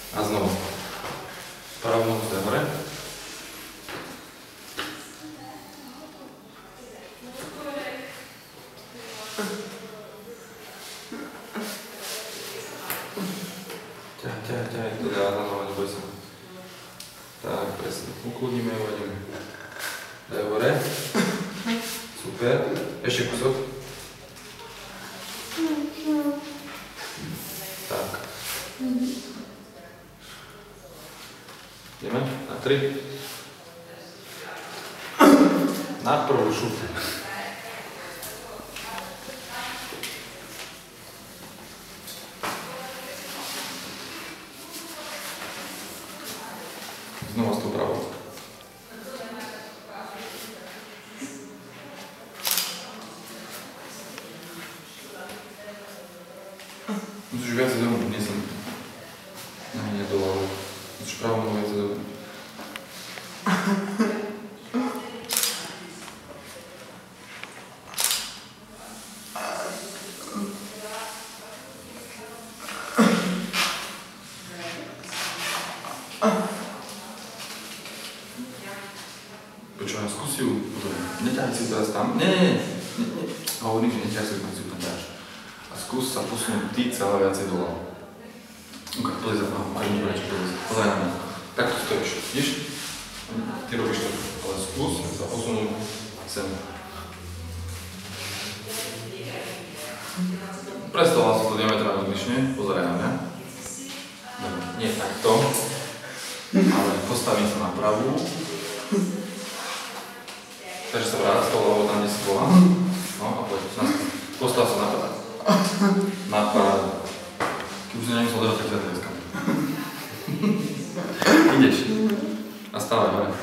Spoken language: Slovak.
A znovu. Pravú nohu daj hore. Ťahaj, to dá na nohu, neboj sa. Tak, presne. Ukludníme ju a ideme. Daj hore. Super. Ešte kusok. Tak. Ideme? Na 3. Na prvú šupu. Znova s tou pravou. Musíš viac domů, nie som. Nie do hlavu. Musíš pravou nohu viac domů. Počúvaj, skúsi ju. Neťahaj si teraz tam. Nie. Hovorím, že neťahaj si ju tam dáš. A skús sa posunúť ty celé viacej doľava. Ukáž, pozri sa tam, ani nič prečo, pozri na mňa. Takto stojíš, vidíš? Ty robíš to, ale skús sa posunúť sem. Predstavoval som to diametrálne odlišne, pozeraj na mňa. Dobre, nie takto, ale postavím sa na pravú. Takže sa vrát s tou hlavou tam, kde si bola. No a poď, postav sa na pravú. Na parádu. Keď už si nemusel dávať, tak ťa tleskám. Ideš. A stávaj hore.